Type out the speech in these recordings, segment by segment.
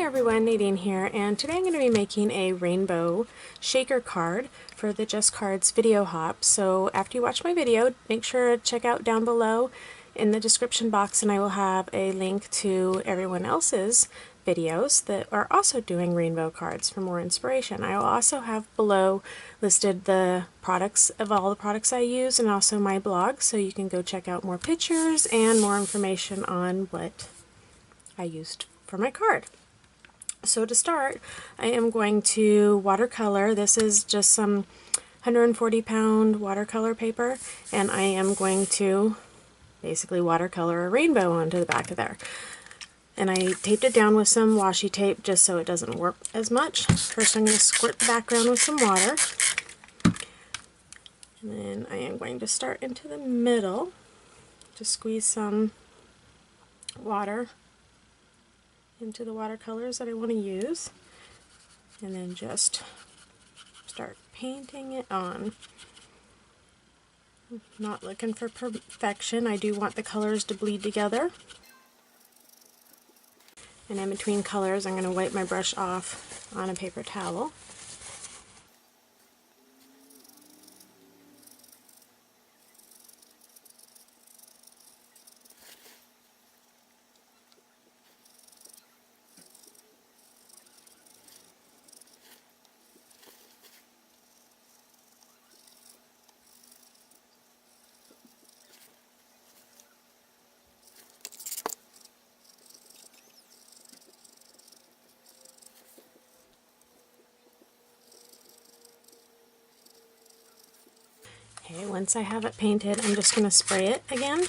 everyone, Nadine here, and today I'm going to be making a rainbow shaker card for the Just Cards video hop. So after you watch my video, make sure to check out down below in the description box, and I will have a link to everyone else's videos that are also doing rainbow cards for more inspiration. I will also have below listed the products of all the products I use and also my blog, so you can go check out more pictures and more information on what I used for my card. So to start, I am going to watercolor. This is just some 140-pound watercolor paper, and I am going to basically watercolor a rainbow onto the back of there. And I taped it down with some washi tape just so it doesn't warp as much. First I'm going to squirt the background with some water. And then I am going to start into the middle to squeeze some water into the watercolors that I want to use, and then just start painting it on. Not looking for perfection. I do want the colors to bleed together. And in between colors, I'm going to wipe my brush off on a paper towel. Okay, once I have it painted, I'm just going to spray it again,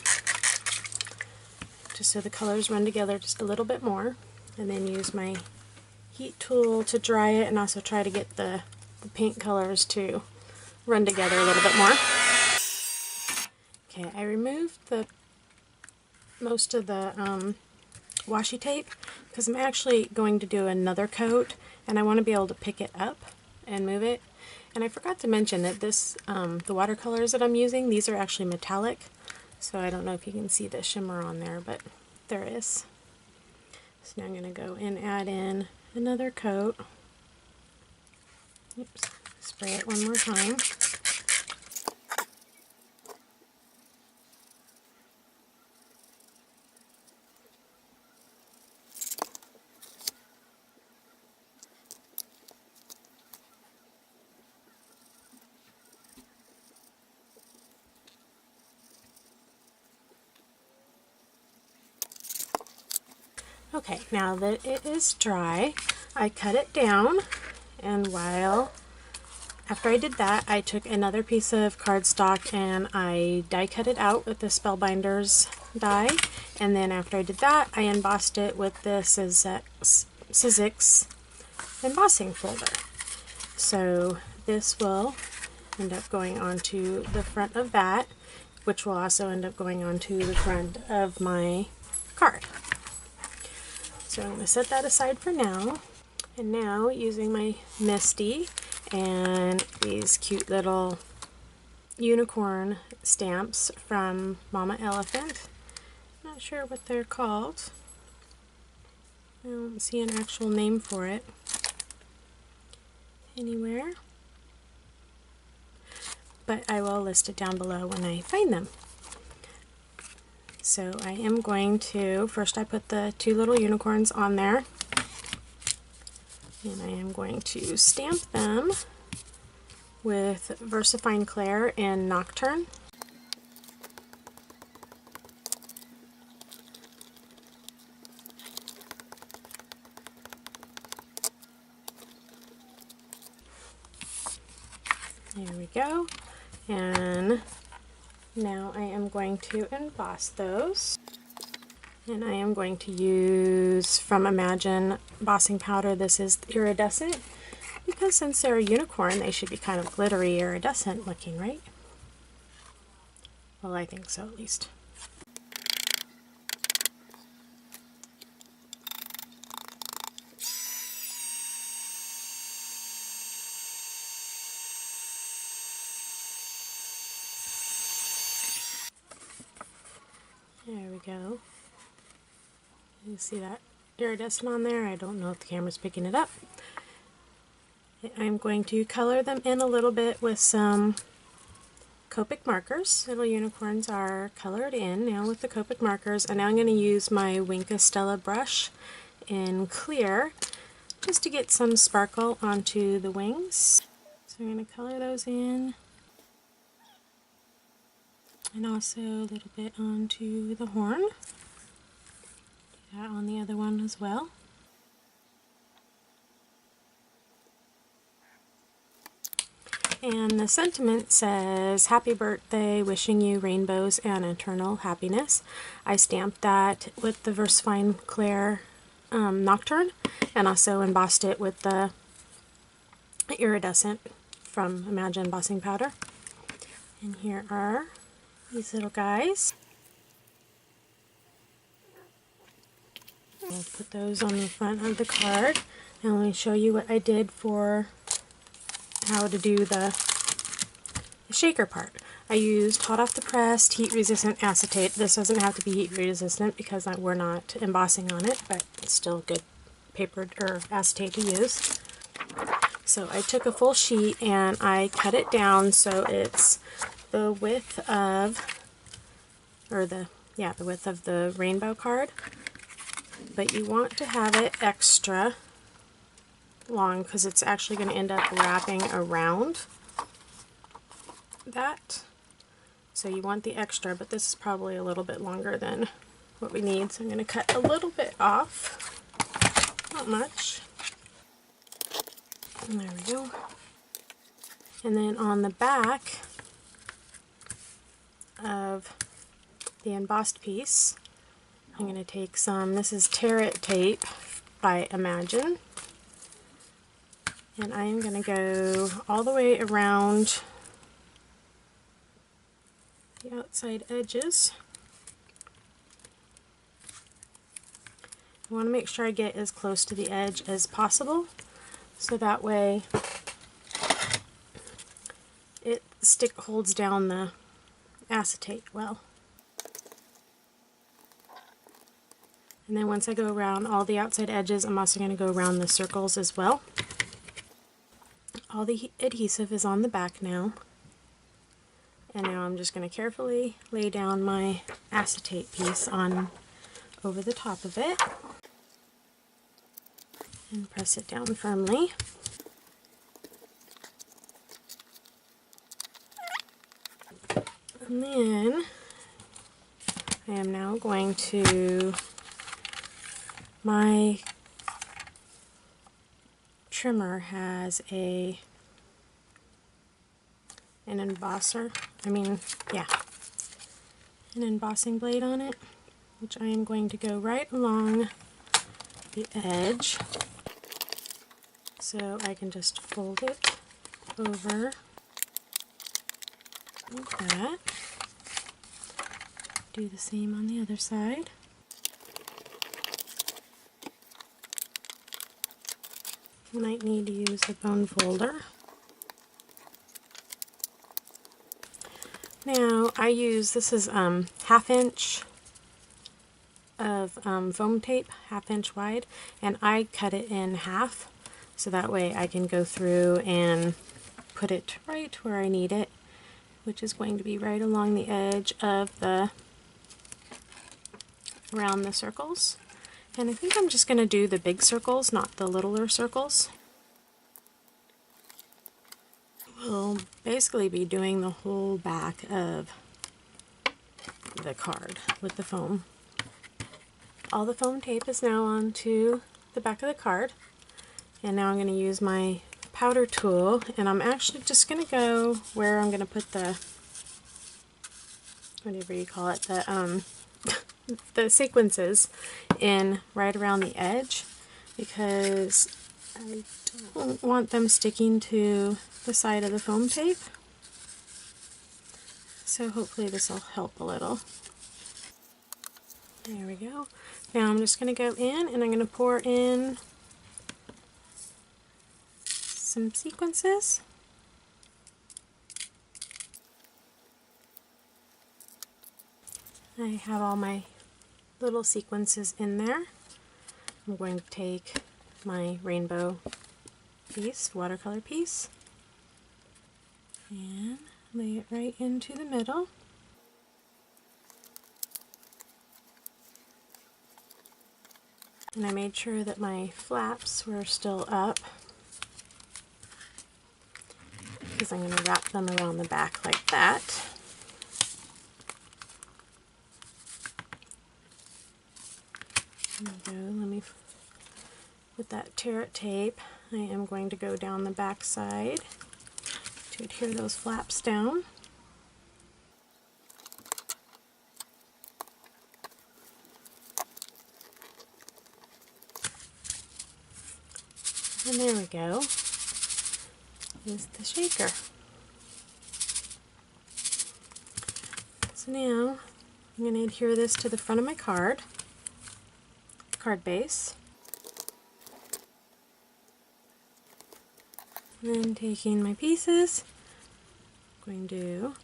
just so the colors run together just a little bit more, and then use my heat tool to dry it and also try to get the paint colors to run together a little bit more. Okay, I removed most of the washi tape because I'm actually going to do another coat, and I want to be able to pick it up and move it. And I forgot to mention that this, the watercolors that I'm using, these are actually metallic, so I don't know if you can see the shimmer on there, but there is. So now I'm going to go and add in another coat. Oops, spray it one more time. Okay, now that it is dry, I cut it down, and after I did that, I took another piece of cardstock and I die cut it out with the Spellbinders die, and then after I did that, I embossed it with the Sizzix embossing folder. So this will end up going onto the front of that, which will also end up going onto the front of my card. So I'm going to set that aside for now. And now, using my Misty and these cute little unicorn stamps from Mama Elephant. Not sure what they're called. I don't see an actual name for it anywhere, but I will list it down below when I find them. So I am going to, first I put the two little unicorns on there, and I am going to stamp them with VersaFine Clair and Nocturne. There we go. And now I am going to emboss those. And I am going to use from Imagine embossing powder. This is iridescent, because since they're a unicorn, they should be kind of glittery, iridescent looking, right? Well, I think so, at least. There we go. You see that iridescent on there. I don't know if the camera's picking it up. I'm going to color them in a little bit with some Copic markers. Little unicorns are colored in now with the Copic markers, and now I'm going to use my Wink of Stella brush in clear just to get some sparkle onto the wings. So I'm going to color those in, and also a little bit onto the horn. Do that on the other one as well. And the sentiment says, "Happy birthday, wishing you rainbows and eternal happiness." I stamped that with the VersaFine Clair Nocturne, and also embossed it with the iridescent from Imagine embossing powder. And here are these little guys. I'll put those on the front of the card. Now let me show you what I did for how to do the shaker part. I used hot off the press heat resistant acetate. This doesn't have to be heat resistant because we're not embossing on it, but it's still good paper or acetate to use. So I took a full sheet and I cut it down so it's the width of, the width of the rainbow card, but you want to have it extra long because it's actually going to end up wrapping around that. So you want the extra, but this is probably a little bit longer than what we need, so I'm going to cut a little bit off, not much. And there we go. And then on the back of the embossed piece, I'm going to take some, this is Tear It tape by Imagine, and I am going to go all the way around the outside edges. I want to make sure I get as close to the edge as possible, so that way it holds down the acetate well. And then once I go around all the outside edges, I'm also going to go around the circles as well. All the adhesive is on the back now. And now I'm just going to carefully lay down my acetate piece on over the top of it and press it down firmly. And then I am now going to, my trimmer has an embosser, an embossing blade on it, which I am going to go right along the edge so I can just fold it over like that. Do the same on the other side. You might need to use a bone folder. Now I use, this is 1/2 inch of foam tape, 1/2 inch wide, and I cut it in half so that way I can go through and put it right where I need it, which is going to be right along the edge of around the circles. And I think I'm just going to do the big circles, not the littler circles. We'll basically be doing the whole back of the card with the foam. All the foam tape is now onto the back of the card, and now I'm going to use my powder tool, and I'm actually just going to go where I'm going to put the, whatever you call it, the sequences in right around the edge, because I don't want them sticking to the side of the foam tape. So hopefully this will help a little. There we go. Now I'm just going to go in and I'm going to pour in some sequences. I have all my little sequences in there. I'm going to take my rainbow piece, watercolor piece, and lay it right into the middle. And I made sure that my flaps were still up because I'm going to wrap them around the back like that. There we go. Let me, with that tear tape, I am going to go down the back side to adhere those flaps down. And there we go. Is the shaker. So now I'm going to adhere this to the front of my card base. And then taking my pieces, I'm going to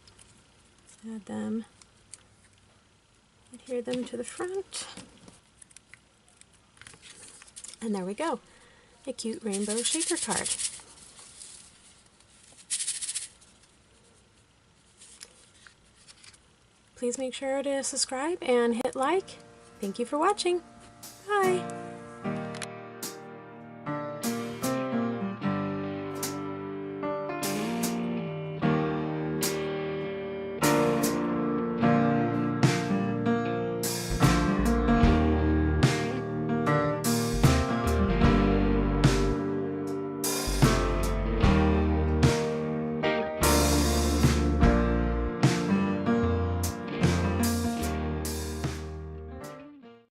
add them, adhere them to the front. And there we go, a cute rainbow shaker card. Please make sure to subscribe and hit like. Thank you for watching. Bye!